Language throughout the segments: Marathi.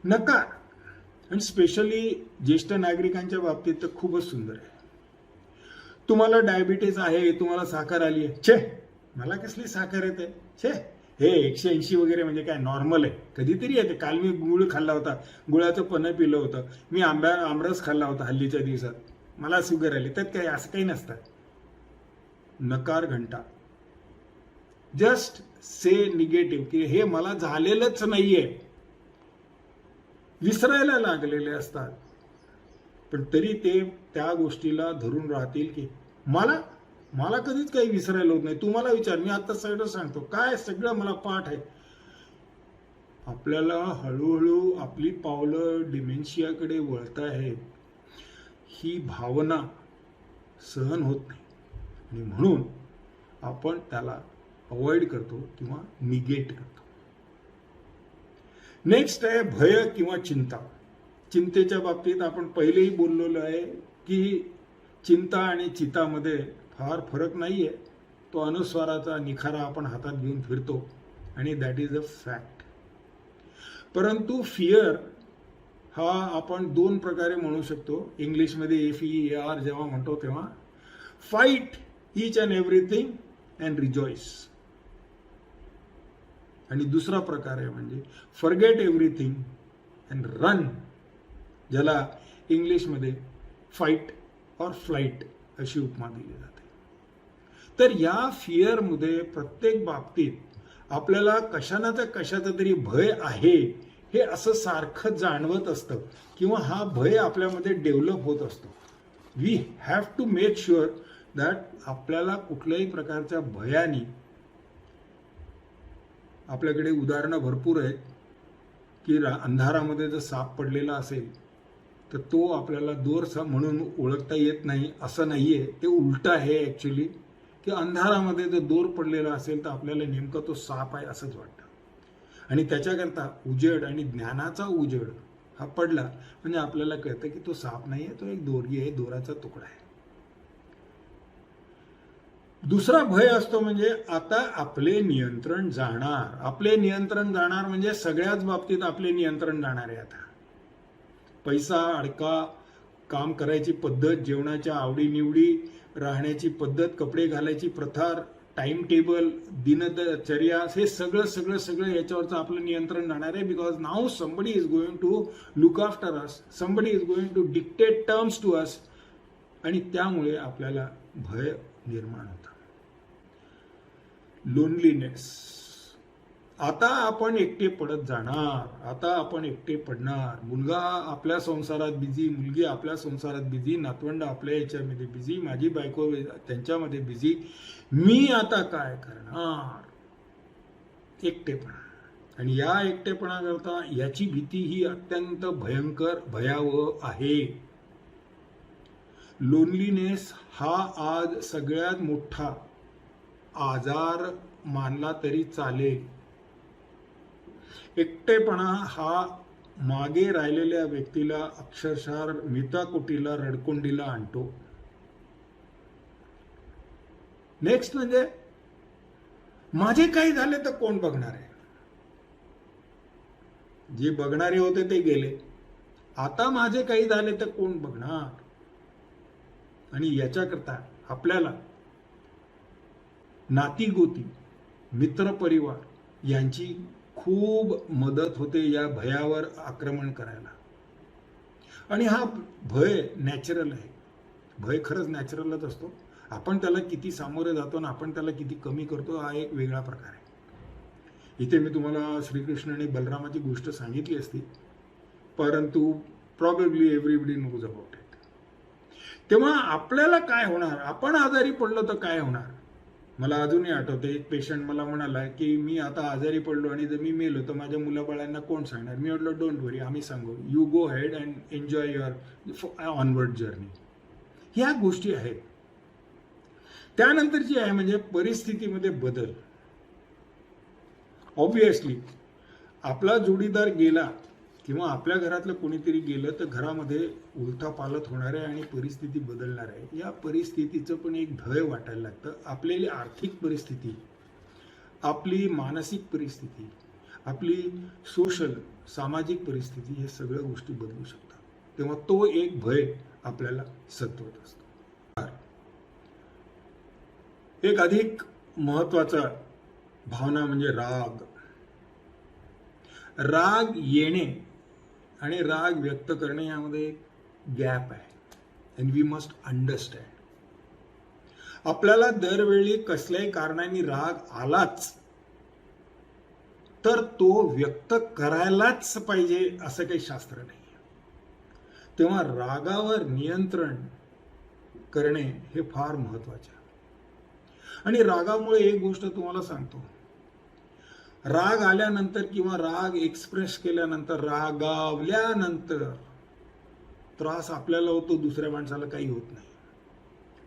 नकार, आणि स्पेशली ज्येष्ठ नागरिकांच्या बाबतीत तर खूपच सुंदर आहे. तुम्हाला डायबिटीज आहे, तुम्हाला साखर आली आहे, छे मला कसली साखर येते, छे हे 180 वगैरे म्हणजे काय नॉर्मल आहे, कधीतरी येते. काल मी गुळ खाल्ला होता, गुळाचं पन्ह पिलं होतं, मी आमरस खाल्ला होता हल्लीच्या दिवसात, मला शुगर आली, त्यात काय असं काही नसतं. नकार घंटा. जस्ट से निगेटिव्ह की हे मला झालेलंच नाहीये. विसरायला लागलेले असतात, पण तरी ते त्या गोष्टीला धरून राहतील की मला मला कधीच काही विसरायला होत नाही. तुम्हाला विचार, मी आता सगळं सांगतो, काय सगळं मला पाठ आहे. आपल्याला हळूहळू आपली पावलं डिमेन्शियाकडे वळत आहेत, ही भावना सहन होत नाही, आणि म्हणून आपण त्याला अवॉइड करतो किंवा निगेट करतो. नेक्स्ट आहे भय किंवा चिंता. चिंतेच्या बाबतीत आपण पहिलेही बोललेलो आहे की चिंता आणि चितामध्ये फार फरक नाहीये. तो अनुस्वाराचा निखारा आपण हातात घेऊन फिरतो, आणि दॅट इज अ फॅक्ट. परंतु फिअर हा आपण दोन प्रकारे म्हणू शकतो. इंग्लिशमध्ये FEAR जेव्हा म्हणतो तेव्हा fight each and everything and रिजॉईस, आणि दुसरा प्रकार आहे म्हणजे फॉरगेट एव्हरीथिंग अँड रन, ज्याला इंग्लिशमध्ये फाईट ऑर फ्लाईट अशी उपमा दिली जाते. तर या फिअरमध्ये प्रत्येक बाबतीत आपल्याला कशाना तर कशाचा तरी भय आहे हे असं सारखं जाणवत असतं, किंवा हा भय आपल्यामध्ये डेव्हलप होत असतो. We have to make sure that आपल्याला कुठल्याही प्रकारच्या भयाने, आपल्याकडे उदाहरणं भरपूर आहेत की अंधारामध्ये जर साप पडलेला असेल तर तो आपल्याला दोर म्हणून ओळखता येत नाही, असं नाहीये. ते उलट आहे ॲक्च्युली, की अंधारामध्ये जर दोर पडलेला असेल तर आपल्याला नेमका तो साप आहे असंच वाटतं, आणि त्याच्याकरता उजेड आणि ज्ञानाचा उजेड हा पडला म्हणजे आपल्याला कळतं की तो साप नाही आहे, तो एक दोरी आहे, दोराचा तुकडा आहे. दुसरा भय असतो म्हणजे आता आपले नियंत्रण जाणार. आपले नियंत्रण जाणार म्हणजे सगळ्याच बाबतीत आपले नियंत्रण जाणार आहे. आता पैसा, अडका, काम करायची पद्धत, जेवणाच्या आवडीनिवडी, राहण्याची पद्धत, कपडे घालायची प्रथा, टाइम टेबल, दिनचर्या, हे सगळं सगळं सगळं याच्यावरचं आपलं नियंत्रण जाणार आहे. Because now somebody is going to look after us, somebody is going to dictate terms to us, आणि त्यामुळे आपल्याला भय निर्माण होतं. लोनलीनेस. आता आपण एकटे पडत जाणार, आता आपण एकटे पडणार. मुलगा आपल्या संसारात बिझी, मुलगी आपल्या संसारात बिझी, नातवंड आपल्या याच्यामध्ये बिझी, माझी बायको त्यांच्यामध्ये बिझी, मी आता काय करणार. एकटेपणा. आणि या एकटेपणा करता याची भीती ही अत्यंत भयंकर, भयावह आहे. लोनलीनेस हा आज सगळ्यात मोठा आजार मानला तरी चालेल. एकटेपणा हा मागे राहिलेल्या व्यक्तीला अक्षरशः मिताकुटीला, रडकुंडीला आणतो. नेक्स्ट म्हणजे माझे काही झाले तर कोण बघणार आहे. जे बघणारे होते ते गेले, आता माझे काही झाले तर कोण बघणार. आणि याच्याकरता आपल्याला नातीगोती, मित्रपरिवार यांची खूप मदत होते या भयावर आक्रमण करायला. आणि हा भय नॅचरल आहे. भय खरंच नॅचरलच असतो. आपण त्याला किती सामोरे जातो आणि आपण त्याला किती कमी करतो हा एक वेगळा प्रकार आहे. इथे मी तुम्हाला श्रीकृष्ण आणि बलरामाची गोष्ट सांगितली असती, परंतु probably everybody knows about it. तेव्हा आपल्याला काय होणार, आपण आजारी पडलो तर काय होणार. मला अजूनही आठवते, एक पेशंट मला म्हणाला की मी आता आजारी पडलो आणि जर मी मेलो तर माझ्या मुलाबाळांना कोण सांगणार. मी म्हटलं डोंट वरी, आम्ही सांगू, you go head and enjoy your onward journey. ह्या गोष्टी आहेत. त्यानंतरची आहे म्हणजे परिस्थितीमध्ये बदल. ऑब्विसली आपला जोडीदार गेला किंवा आपल्या घरातलं कोणीतरी गेलं तर घरामध्ये उलथापालथ होणार आहे आणि परिस्थिती बदलणार आहे. या परिस्थितीचं पण एक भय वाटायला लागतं. आपली आर्थिक परिस्थिती, आपली मानसिक परिस्थिती, आपली सोशल सामाजिक परिस्थिती, हे सगळ्या गोष्टी बदलू शकतात. तेव्हा तो एक भय आपल्याला सत्वत असतो. एक अधिक महत्वाचा भावना म्हणजे राग. राग येणे आणि राग व्यक्त करणे यामध्ये एक गॅप आहे. And we must understand. आपल्याला दरवेळी कसल्याही कारणाने राग आलाच तर तो व्यक्त करायलाच पाहिजे असं काही शास्त्र नाही. तेव्हा रागावर नियंत्रण करणे हे फार महत्वाचे आहे. आणि रागामुळे एक गोष्ट तुम्हाला सांगतो, राग आल्यानंतर किंवा राग एक्सप्रेस केल्यानंतर, रागावल्यानंतर त्रास आपल्याला होतो, दुसऱ्या माणसाला काही होत नाही.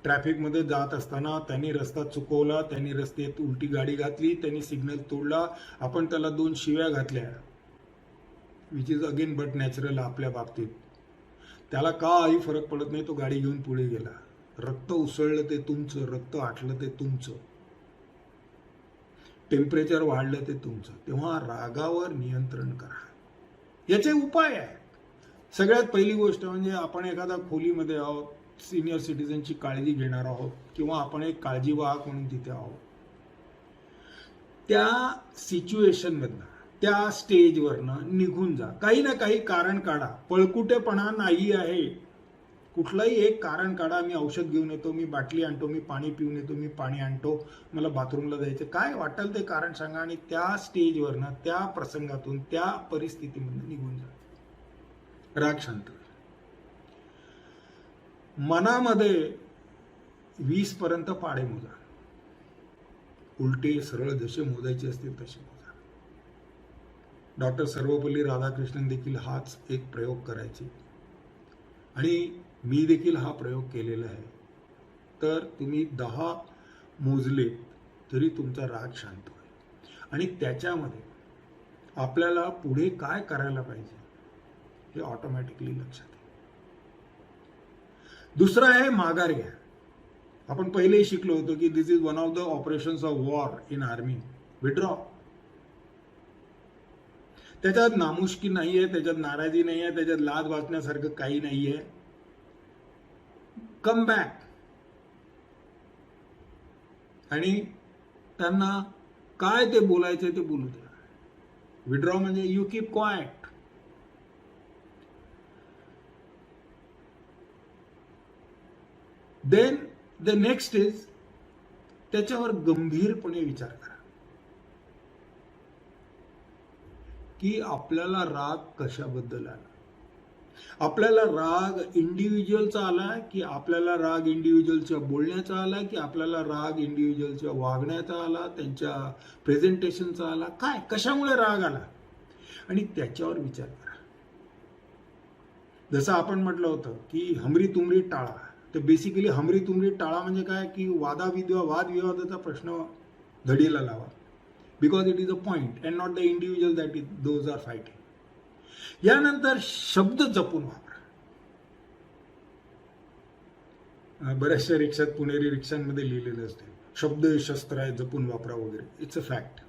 ट्रॅफिकमध्ये जात असताना त्यांनी रस्ता चुकवला, त्यांनी रस्त्यात उलटी गाडी घातली, त्यांनी सिग्नल तोडला, आपण त्याला 2 शिव्या घातल्या, which is again but natural आपल्या बाबतीत. त्याला काही फरक पडत नाही, तो गाडी घेऊन पुढे गेला. रक्त उसळलं ते तुमचं, रक्त आटलं ते तुमचं, टेम्परेचर वाढलं ते तुमचं. तेव्हा रागावर नियंत्रण करा. याचे उपाय आहेत. सगळ्यात पहिली गोष्ट म्हणजे आपण एखाद्या खोलीमध्ये आहोत, सिनियर सिटीजनची काळजी घेणार आहोत किंवा आपण एक काळजीवाहक म्हणून तिथे आहोत, त्या सिच्युएशनमधनं, त्या स्टेजवरनं निघून जा. काही ना काही कारण काढा. पळकुटेपणा नाही आहे. कुठलंही एक कारण काढा. मी औषध घेऊन येतो, मी बाटली आणतो, मी पाणी पिऊन येतो, मी पाणी आणतो, मला बाथरूमला जायचं, काय वाटेल ते कारण सांगा आणि त्या स्टेजवरनं, त्या प्रसंगातून, त्या परिस्थितीमधून निघून जा. राग शांत. मनामध्ये 20 पर्यंत पाडे मोजा. उलटे सरळ जसे मोजायचे असतील तसे मोजा. डॉक्टर सर्वपल्ली राधाकृष्णन देखील हाच एक प्रयोग करायचे आणि मी देखील हा प्रयोग केलेला आहे. तर तुम्ही 10 मोजले तरी तुमचा राग शांत होईल आणि त्याच्यामध्ये आपल्याला पुढे काय करायला पाहिजे हे ऑटोमॅटिकली लक्षात येईल. दुसरा आहे माघार घ्या. आपण पहिलेही शिकलो होतो की this is one of the operations of war in army. Withdraw. त्याच्यात नामुष्की नाहीये, त्याच्यात नाराजी नाहीये, त्याच्यात लाज वाचण्यासारखं काही नाहीये. कम बॅक आणि त्यांना काय ते बोलायचे ते बोलू द्या. विड्रॉ म्हणजे you keep quiet. Then the next is त्याच्यावर गंभीरपणे विचार करा की आपल्याला राग कशाबद्दल आला. आपल्याला राग इंडिव्हिज्युअलचा आला की आपल्याला राग इंडिव्हिज्युअलच्या बोलण्याचा आला की आपल्याला राग इंडिव्हिज्युअलच्या वागण्याचा आला, त्यांच्या प्रेझेंटेशनचा आला, काय कशामुळे राग आला आणि त्याच्यावर विचार करा. जसं आपण म्हटलं होतं की हमरी तुमरी टाळा. तर बेसिकली हमरी तुमरी टाळा म्हणजे काय की वादविवादाचा प्रश्न घडीला लावा. Because it is a point and not the individual that is those are fighting. यानंतर शब्द जपून वापरा. बऱ्याचशा रिक्षात, पुणेरी रिक्षांमध्ये लिहिलेलं असते शब्द शस्त्र आहे, जपून वापरा वगैरे. It's a fact.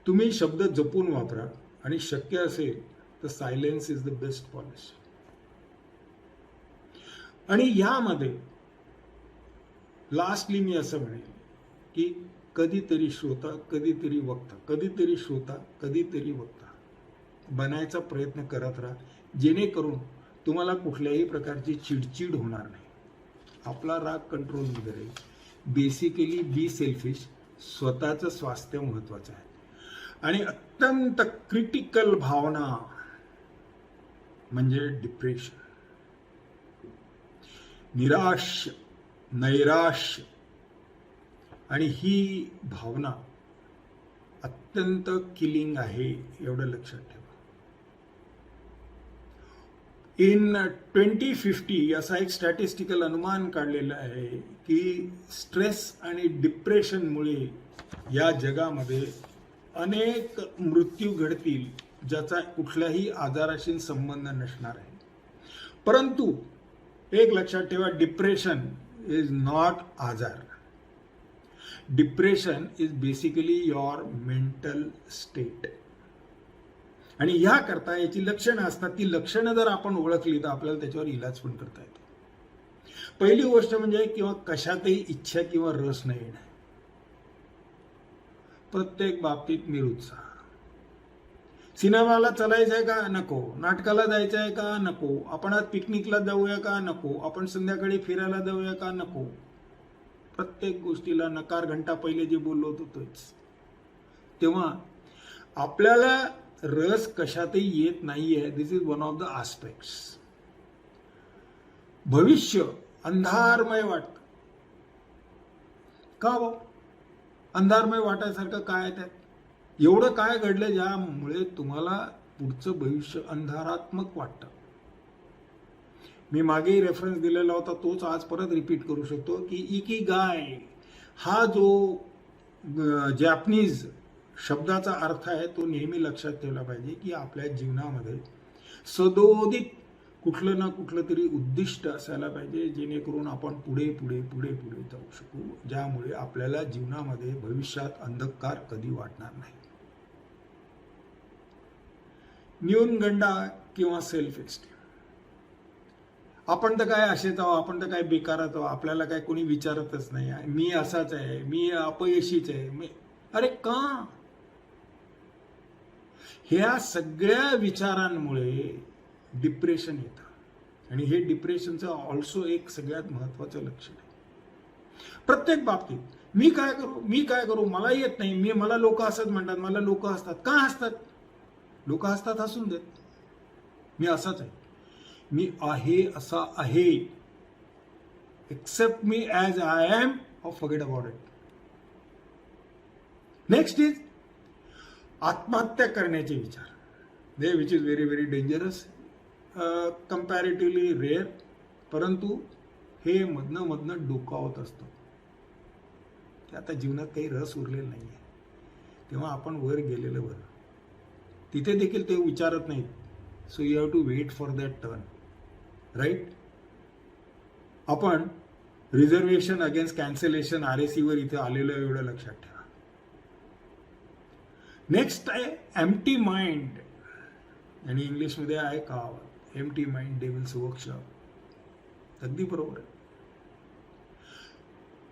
तुम्ही शब्द जपून वापरा आणि शक्य असेल तर silence is the best policy. आणि यामध्ये लास्टली मी असं म्हणेन की कधीतरी श्रोता, कधीतरी वक्ता, कधीतरी श्रोता, कधीतरी वक्ता बनायचा प्रयत्न करत राहा, जेणेकरून तुम्हाला कुठल्याही प्रकारची चिडचिड होणार नाही. आपला राग कंट्रोलमध्ये राहील. Basically be selfish. स्वतःचं स्वास्थ्य महत्वाचं आहे. आणि अत्यंत क्रिटिकल भावना म्हणजे डिप्रेशन, निराश, नैराश्य. आणि ही भावना अत्यंत किलिंग आहे, एवढं लक्षात ठेवा. इन 2050 असा एक स्टॅटिस्टिकल अनुमान काढलेला आहे की स्ट्रेस आणि डिप्रेशनमुळे या जगामध्ये अनेक मृत्यू घडतील ज्याचा कुठल्याही आजाराशी संबंध नसणार आहे. परंतु एक लक्षात ठेवा, डिप्रेशन इज नॉट आजार. Depression is basically your mental state. आणि ह्याकरता याची लक्षणं असतात. ती लक्षणं जर आपण ओळखली तर आपल्याला त्याच्यावर इलाज पण करता येतो. पहिली गोष्ट म्हणजे किंवा कशातही इच्छा किंवा रस नाही येणं. प्रत्येक बाबतीत निरुत्साह. सिनेमाला चलायचंय का? नको. नाटकाला जायचंय का? नको. आपण आज पिकनिकला जाऊया का? नको. आपण संध्याकाळी फिरायला जाऊया का? नको. प्रत्येक गोष्टीला नकार घंटा पहिले जे बोललो होतो तोच. तेव्हा आपल्याला रस कशातही येत नाहीये. This is one of the aspects. भविष्य अंधारमय वाटतं. का हो? अंधारमय वाटायसारखं काय आहे त्यात? एवढं काय घडलं ज्यामुळे तुम्हाला पुढचं भविष्य अंधारात्मक वाटतं? मी मागे रेफरन्स दिलेला होता तोच आज परत रिपीट करू शकतो की इकिगाय हा जो जॅपनीज शब्दाचा अर्थ आहे तो नेहमी लक्षात ठेवला पाहिजे की आपल्या जीवनामध्ये सदोदित कुठलं ना कुठलं तरी उद्दिष्ट असायला पाहिजे जेणेकरून आपण पुढे पुढे पुढे पुढे जाऊ शकू, ज्यामुळे आपल्याला जीवनामध्ये भविष्यात अंधकार कधी वाटणार नाही. न्यूनगंडा किंवा सेल्फ एस्टीम. आपण तर काय असेच आहो, आपण तर काय बेकारच आहो, आपल्याला काय कोणी विचारतच नाही, मी असाच आहे, मी अपयशीच आहे, अरे का? ह्या सगळ्या विचारांमुळे डिप्रेशन येतं आणि हे डिप्रेशनचं ऑल्सो एक सगळ्यात महत्वाचं लक्षण आहे. प्रत्येक बाबतीत मी काय करू, मला येत नाही, मला लोक असंच म्हणतात, मला लोक हसतात. का हसतात? लोक हसतात, हसून देत. मी असाच आहे, मी आहे असा आहे, accept me as I am or forget about it. Next is आत्महत्या करण्याचे विचार, they which is very very dangerous, comparatively rare, परंतु हे मधनं डोकावत असतं. आता जीवनात काही रस उरलेला नाही आहे, तेव्हा आपण वर गेलेलं बरं. तिथे देखील ते विचारत नाहीत. So you have to wait for that turn, right. आपण रिझर्वेशन अगेन्स्ट कॅन्सलेशन RAC वर इथे आलेलं एवढं लक्षात ठेवा. नेक्स्ट आहे एम्प्टी माइंड, आणि इंग्लिशमध्ये आहे का एम्प्टी माइंड डेव्हिल्स वर्कशॉप. अगदी बरोबर आहे.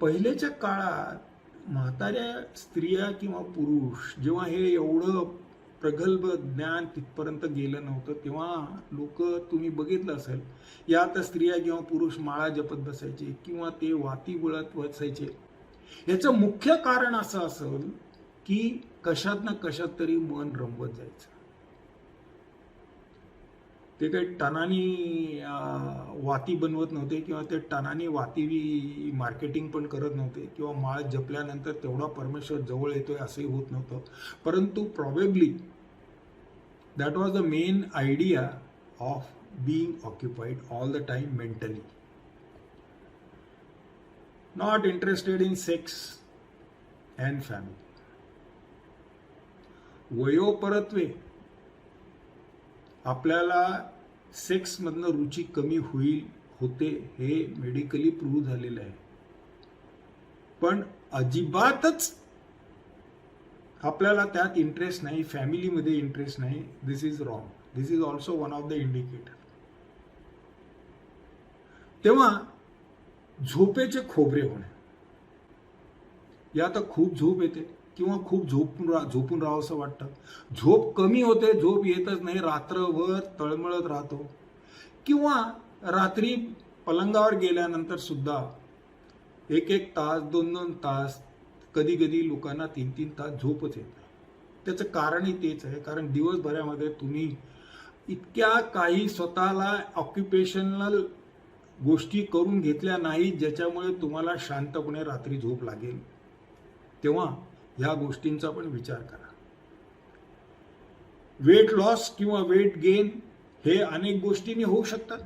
पहिल्याच्या काळात म्हाताऱ्या स्त्रिया किंवा पुरुष जेव्हा हे एवढं प्रगल्भ ज्ञान तिथपर्यंत गेलं नव्हतं, तेव्हा लोक, तुम्ही बघितलं असेल, या आता स्त्रिया किंवा पुरुष माळा जपत बसायचे किंवा ते वाती बुळत बसायचे. याचं मुख्य कारण असं असेल की कशात ना कशात तरी मन रमवत जायचं. ते काही टनानी वाती बनवत नव्हते किंवा ते टनानी वाती मार्केटिंग पण करत नव्हते किंवा माळ जपल्यानंतर तेवढा परमेश्वर जवळ येतोय असंही होत नव्हतं. परंतु probably that was the main idea of being occupied all the time mentally, not interested in sex and family. वयोपरत्वे आपल्याला सेक्समधनं रुची कमी होते हे मेडिकली प्रूव्ह झालेलं आहे. पण अजिबातच आपल्याला त्यात इंटरेस्ट नाही, फॅमिलीमध्ये इंटरेस्ट नाही. This is wrong. This is also one of the indicator. तेव्हा झोपेचे खोबरे होणे, या तर खूप झोप येते किंवा खूप झोपून राहावंसं वाटतं. झोप कमी होते, झोप येतच नाही, रात्रभर तळमळत राहतो. किंवा रात्री पलंगावर गेल्यानंतर सुद्धा 1-1 तास 2-2 तास, कधी कधी लोकांना 3-3 तास झोपच येत नाही. त्याचं कारणही तेच आहे, कारण दिवसभरामध्ये तुम्ही इतक्या काही स्वतःला ऑक्युपेशनल गोष्टी करून घेतल्या नाहीत ज्याच्यामुळे तुम्हाला शांतपणे रात्री झोप लागेल. तेव्हा ह्या गोष्टींचा पण विचार करा. वेट लॉस किंवा वेट गेन हे अनेक गोष्टींनी होऊ शकतात,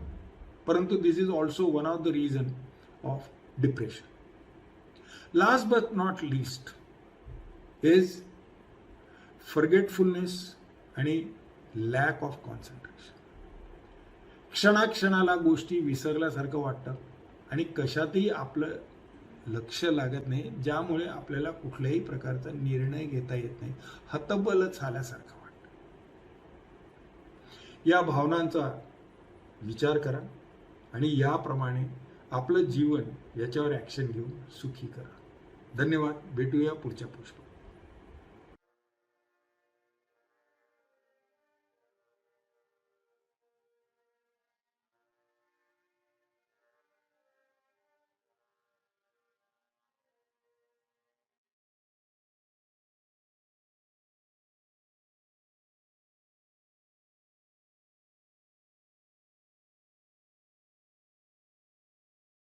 परंतु this is also one of the reason of depression. Last but not least is forgetfulness आणि लॅक ऑफ कॉन्सन्ट्रेशन. क्षणाक्षणाला गोष्टी विसरल्यासारखं वाटतं आणि कशातही आपलं लक्ष लागत नाही, ज्यामुळे आपल्याला कुठल्याही प्रकारचा निर्णय घेता येत नाही, हतबलच आल्यासारखं वाटतं. या भावनांचा विचार करा आणि याप्रमाणे आपलं जीवन याच्यावर ॲक्शन घेऊन सुखी करा. धन्यवाद. भेटूया पुढच्या पुष्पात.